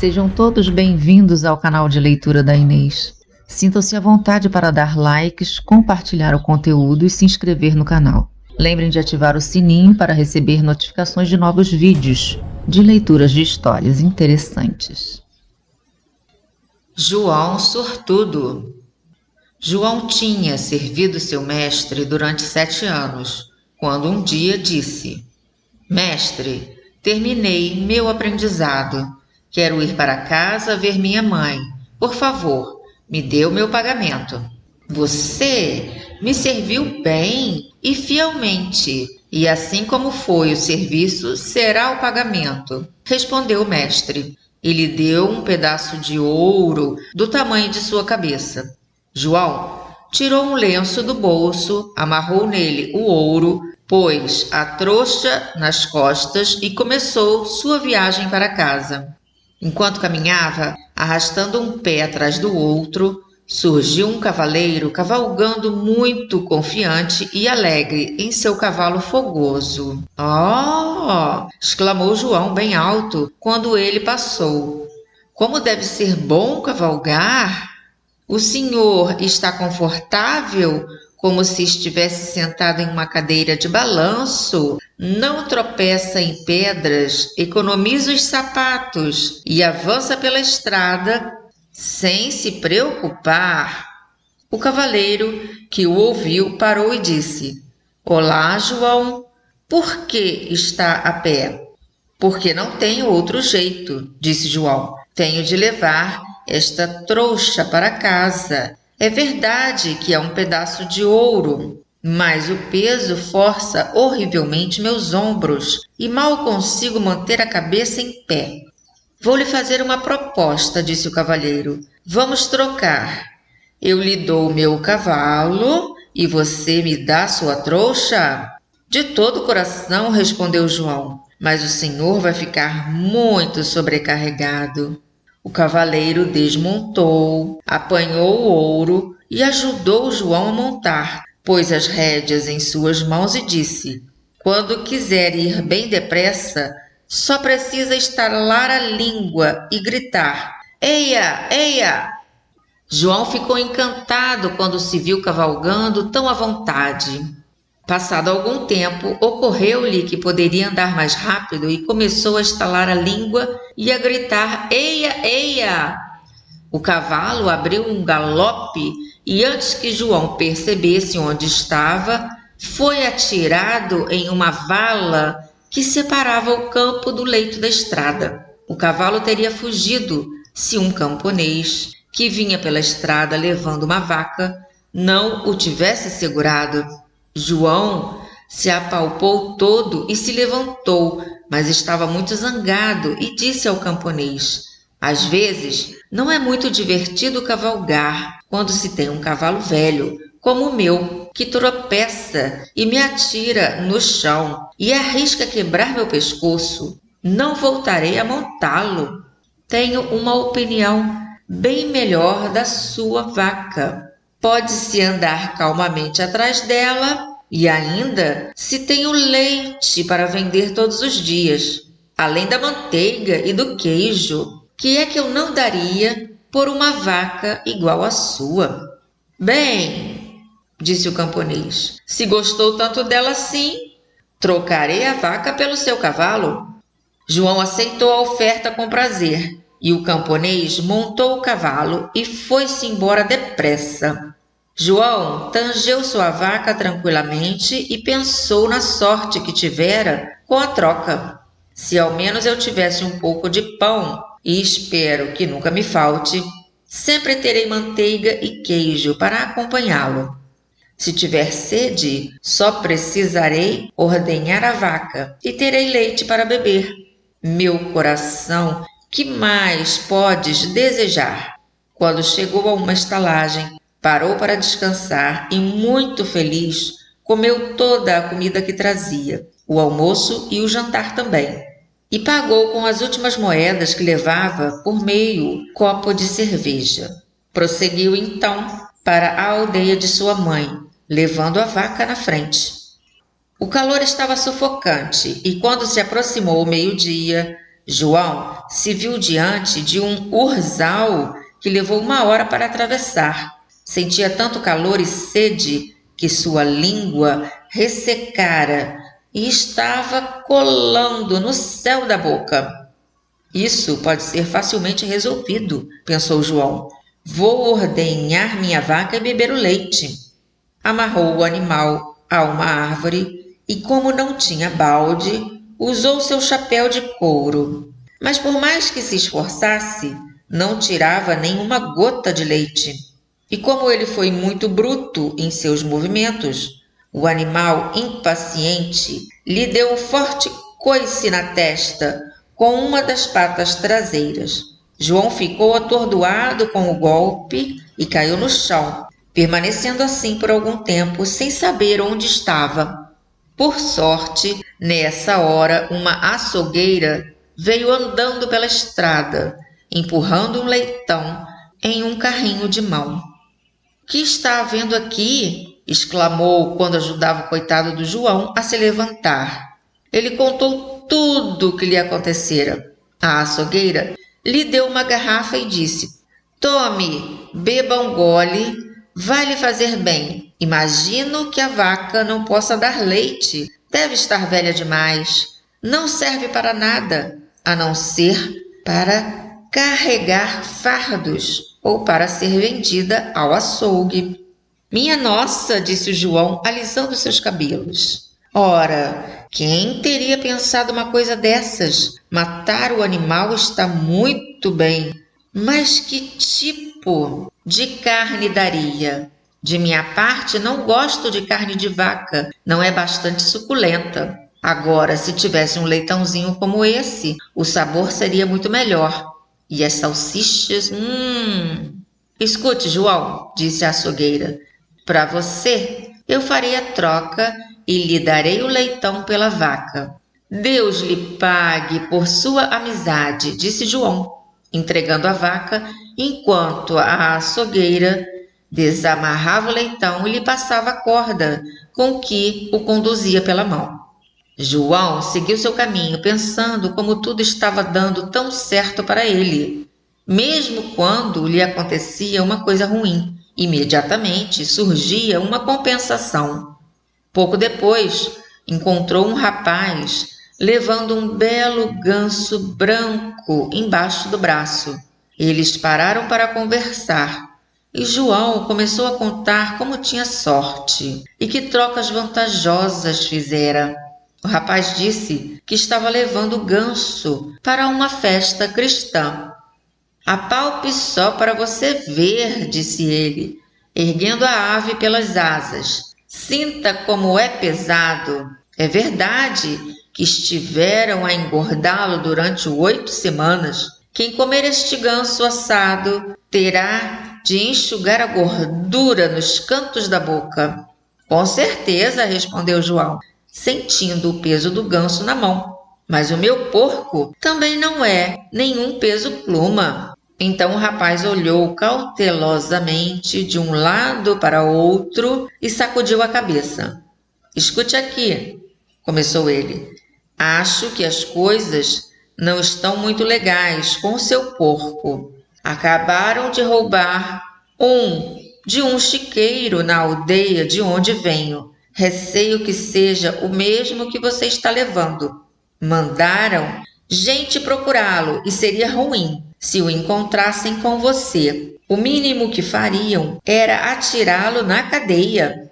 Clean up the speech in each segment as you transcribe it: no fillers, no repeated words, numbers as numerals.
Sejam todos bem-vindos ao canal de leitura da Inês. Sintam-se à vontade para dar likes, compartilhar o conteúdo e se inscrever no canal. Lembrem de ativar o sininho para receber notificações de novos vídeos de leituras de histórias interessantes. João Sortudo. João tinha servido seu mestre durante 7 anos, quando um dia disse: Mestre, terminei meu aprendizado. Quero ir para casa ver minha mãe. Por favor, me dê o meu pagamento. Você me serviu bem e fielmente, e assim como foi o serviço, será o pagamento, respondeu o mestre, e lhe deu um pedaço de ouro do tamanho de sua cabeça. João tirou um lenço do bolso, amarrou nele o ouro, pôs a trouxa nas costas e começou sua viagem para casa. Enquanto caminhava, arrastando um pé atrás do outro, surgiu um cavaleiro cavalgando muito confiante e alegre em seu cavalo fogoso. Oh! Exclamou João bem alto quando ele passou. Como deve ser bom cavalgar! O senhor está confortável, como se estivesse sentado em uma cadeira de balanço. Não tropeça em pedras, economiza os sapatos e avança pela estrada sem se preocupar. O cavaleiro, que o ouviu, parou e disse: Olá, João, por que está a pé? Porque não tenho outro jeito, disse João. Tenho de levar esta trouxa para casa. É verdade que é um pedaço de ouro, mas o peso força horrivelmente meus ombros e mal consigo manter a cabeça em pé. Vou lhe fazer uma proposta, disse o cavalheiro. Vamos trocar. Eu lhe dou o meu cavalo e você me dá sua trouxa? De todo o coração, respondeu João, mas o senhor vai ficar muito sobrecarregado. O cavaleiro desmontou, apanhou o ouro e ajudou João a montar. Pôs as rédeas em suas mãos e disse: Quando quiser ir bem depressa, só precisa estalar a língua e gritar: Eia, eia! João ficou encantado quando se viu cavalgando tão à vontade. Passado algum tempo, ocorreu-lhe que poderia andar mais rápido e começou a estalar a língua e a gritar: Eia, eia! O cavalo abriu um galope e, antes que João percebesse onde estava, foi atirado em uma vala que separava o campo do leito da estrada. O cavalo teria fugido se um camponês, que vinha pela estrada levando uma vaca, não o tivesse segurado. João se apalpou todo e se levantou, mas estava muito zangado e disse ao camponês: Às vezes não é muito divertido cavalgar quando se tem um cavalo velho, como o meu, que tropeça e me atira no chão e arrisca quebrar meu pescoço. Não voltarei a montá-lo. Tenho uma opinião bem melhor da sua vaca. Pode-se andar calmamente atrás dela e ainda se tem o leite para vender todos os dias, além da manteiga e do queijo, que é que eu não daria por uma vaca igual à sua. Bem, disse o camponês, se gostou tanto dela assim, trocarei a vaca pelo seu cavalo. João aceitou a oferta com prazer e o camponês montou o cavalo e foi-se embora depressa. João tangeu sua vaca tranquilamente e pensou na sorte que tivera com a troca. Se ao menos eu tivesse um pouco de pão, e espero que nunca me falte, sempre terei manteiga e queijo para acompanhá-lo. Se tiver sede, só precisarei ordenhar a vaca e terei leite para beber. Meu coração, que mais podes desejar? Quando chegou a uma estalagem, parou para descansar e, muito feliz, comeu toda a comida que trazia, o almoço e o jantar também, e pagou com as últimas moedas que levava por meio copo de cerveja. Prosseguiu então para a aldeia de sua mãe, levando a vaca na frente. O calor estava sufocante e, quando se aproximou o meio-dia, João se viu diante de um urzal que levou 1 hora para atravessar. Sentia tanto calor e sede que sua língua ressecara e estava colando no céu da boca. Isso pode ser facilmente resolvido, pensou João. Vou ordenhar minha vaca e beber o leite. Amarrou o animal a uma árvore e, como não tinha balde, usou seu chapéu de couro. Mas por mais que se esforçasse, não tirava nenhuma gota de leite. E como ele foi muito bruto em seus movimentos, o animal, impaciente, lhe deu um forte coice na testa com uma das patas traseiras. João ficou atordoado com o golpe e caiu no chão, permanecendo assim por algum tempo sem saber onde estava. Por sorte, nessa hora, uma açougueira veio andando pela estrada, empurrando um leitão em um carrinho de mão. — Que está havendo aqui? Exclamou quando ajudava o coitado do João a se levantar. Ele contou tudo o que lhe acontecera. A açougueira lhe deu uma garrafa e disse: Tome, beba um gole, vai lhe fazer bem. Imagino que a vaca não possa dar leite. Deve estar velha demais. Não serve para nada, a não ser para carregar fardos ou para ser vendida ao açougue. Minha nossa, disse o João, alisando seus cabelos. Ora, quem teria pensado uma coisa dessas? Matar o animal está muito bem. Mas que tipo de carne daria? De minha parte, não gosto de carne de vaca. Não é bastante suculenta. Agora, se tivesse um leitãozinho como esse, o sabor seria muito melhor. E as salsichas, Escute, João, disse a açougueira. Para você, eu farei a troca e lhe darei o leitão pela vaca. Deus lhe pague por sua amizade, disse João, entregando a vaca, enquanto a açougueira desamarrava o leitão e lhe passava a corda com que o conduzia pela mão. João seguiu seu caminho, pensando como tudo estava dando tão certo para ele. Mesmo quando lhe acontecia uma coisa ruim, imediatamente surgia uma compensação. Pouco depois, encontrou um rapaz levando um belo ganso branco embaixo do braço. Eles pararam para conversar e João começou a contar como tinha sorte e que trocas vantajosas fizera. O rapaz disse que estava levando o ganso para uma festa cristã. Apalpe só para você ver, disse ele, erguendo a ave pelas asas. Sinta como é pesado. É verdade que estiveram a engordá-lo durante 8 semanas. Quem comer este ganso assado terá de enxugar a gordura nos cantos da boca. Com certeza, respondeu João, sentindo o peso do ganso na mão. Mas o meu porco também não é nenhum peso-pluma. Então o rapaz olhou cautelosamente de um lado para outro e sacudiu a cabeça. Escute aqui, começou ele. Acho que as coisas não estão muito legais com o seu porco. Acabaram de roubar de um chiqueiro na aldeia de onde venho. Receio que seja o mesmo que você está levando. Mandaram gente procurá-lo e seria ruim se o encontrassem com você. O mínimo que fariam era atirá-lo na cadeia.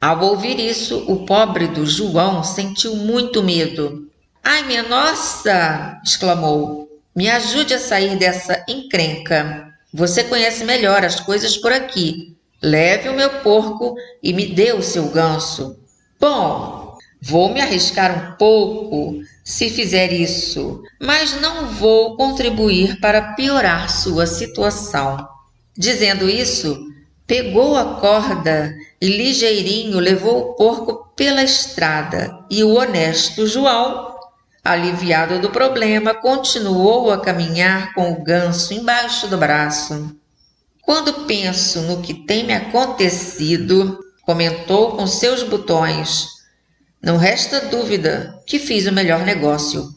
Ao ouvir isso, o pobre do João sentiu muito medo. Ai, minha nossa! Exclamou. Me ajude a sair dessa encrenca. Você conhece melhor as coisas por aqui. Leve o meu porco e me dê o seu ganso. Bom, vou me arriscar um pouco se fizer isso, mas não vou contribuir para piorar sua situação. Dizendo isso, pegou a corda e ligeirinho levou o porco pela estrada e o honesto João, aliviado do problema, continuou a caminhar com o ganso embaixo do braço. Quando penso no que tem me acontecido, comentou com seus botões, não resta dúvida que fiz o melhor negócio.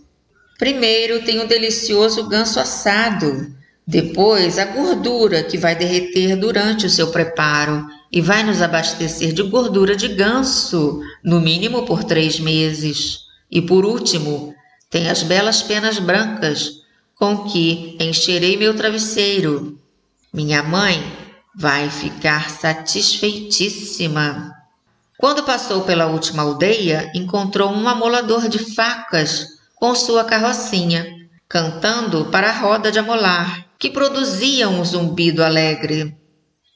Primeiro tem o delicioso ganso assado, depois a gordura que vai derreter durante o seu preparo e vai nos abastecer de gordura de ganso, no mínimo por 3 meses. E por último, tem as belas penas brancas com que encherei meu travesseiro. Minha mãe vai ficar satisfeitíssima. Quando passou pela última aldeia, encontrou um amolador de facas com sua carrocinha, cantando para a roda de amolar, que produzia um zumbido alegre.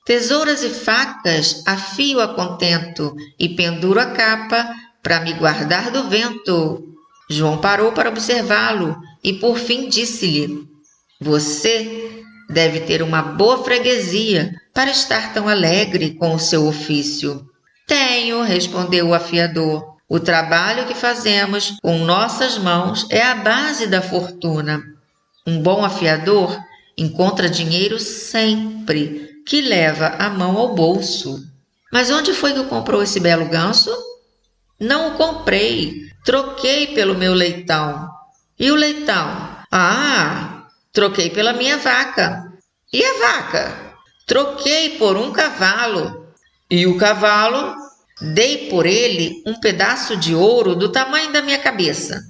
Tesouras e facas afio a contento e penduro a capa para me guardar do vento. João parou para observá-lo e por fim disse-lhe: Você deve ter uma boa freguesia para estar tão alegre com o seu ofício. Tenho, respondeu o afiador. O trabalho que fazemos com nossas mãos é a base da fortuna. Um bom afiador encontra dinheiro sempre que leva a mão ao bolso. Mas onde foi que comprou esse belo ganso? Não o comprei, troquei pelo meu leitão. E o leitão? Ah, troquei pela minha vaca. E a vaca? Troquei por um cavalo. E o cavalo? Dei por ele um pedaço de ouro do tamanho da minha cabeça.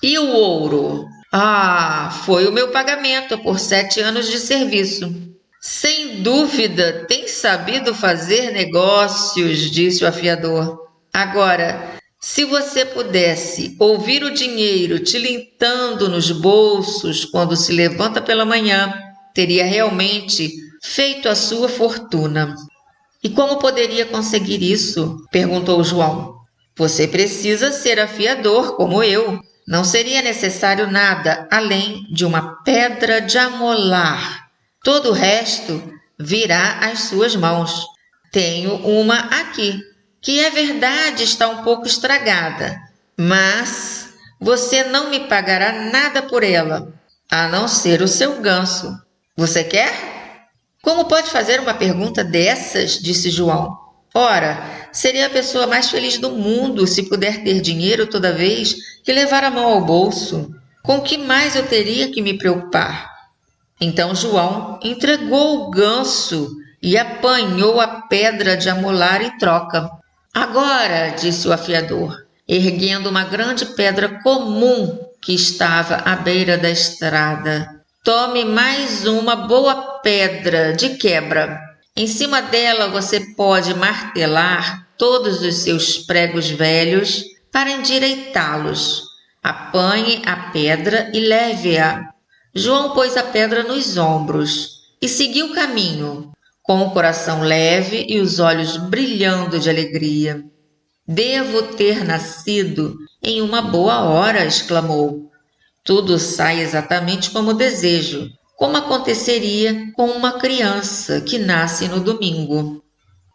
E o ouro? Ah, foi o meu pagamento por 7 anos de serviço. Sem dúvida, tem sabido fazer negócios, disse o afiador. Agora, se você pudesse ouvir o dinheiro tilintando nos bolsos quando se levanta pela manhã, teria realmente feito a sua fortuna. E como poderia conseguir isso? Perguntou João. Você precisa ser afiador como eu. Não seria necessário nada além de uma pedra de amolar. Todo o resto virá às suas mãos. Tenho uma aqui, que é verdade está um pouco estragada, mas você não me pagará nada por ela, a não ser o seu ganso. Você quer? Como pode fazer uma pergunta dessas? Disse João. Ora, seria a pessoa mais feliz do mundo se puder ter dinheiro toda vez que levar a mão ao bolso. Com que mais eu teria que me preocupar? Então João entregou o ganso e apanhou a pedra de amolar em troca. Agora, disse o afiador, erguendo uma grande pedra comum que estava à beira da estrada, tome mais uma boa pedra de quebra. Em cima dela você pode martelar todos os seus pregos velhos para endireitá-los. Apanhe a pedra e leve-a. João pôs a pedra nos ombros e seguiu o caminho, com o coração leve e os olhos brilhando de alegria. Devo ter nascido em uma boa hora, exclamou. Tudo sai exatamente como desejo, como aconteceria com uma criança que nasce no domingo.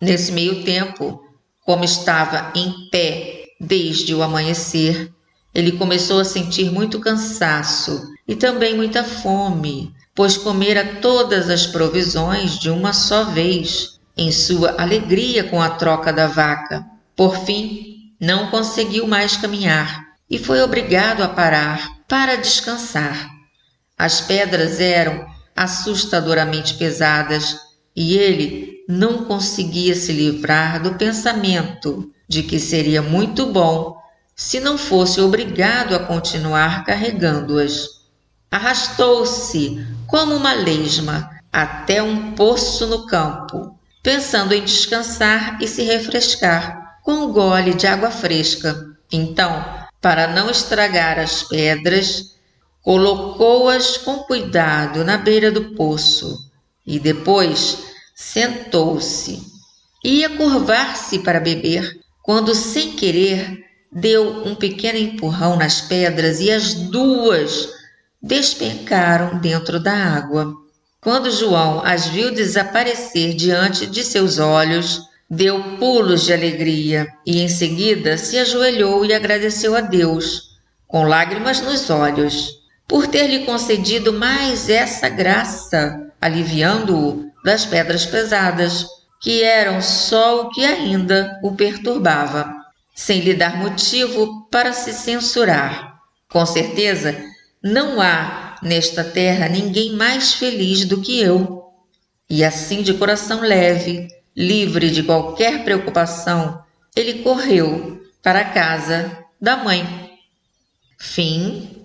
Nesse meio tempo, como estava em pé desde o amanhecer, ele começou a sentir muito cansaço e também muita fome, pois comera todas as provisões de uma só vez, em sua alegria com a troca da vaca. Por fim, não conseguiu mais caminhar e foi obrigado a parar para descansar. As pedras eram assustadoramente pesadas e ele não conseguia se livrar do pensamento de que seria muito bom se não fosse obrigado a continuar carregando-as. Arrastou-se como uma lesma até um poço no campo, pensando em descansar e se refrescar com um gole de água fresca. Então, para não estragar as pedras, colocou-as com cuidado na beira do poço e depois sentou-se. Ia curvar-se para beber, quando, sem querer, deu um pequeno empurrão nas pedras e as duas despencaram dentro da água. Quando João as viu desaparecer diante de seus olhos, deu pulos de alegria e em seguida se ajoelhou e agradeceu a Deus, com lágrimas nos olhos, por ter lhe concedido mais essa graça, aliviando-o das pedras pesadas, que eram só o que ainda o perturbava, sem lhe dar motivo para se censurar. Com certeza, Não há nesta terra ninguém mais feliz do que eu. E assim, de coração leve, livre de qualquer preocupação, ele correu para a casa da mãe. Fim.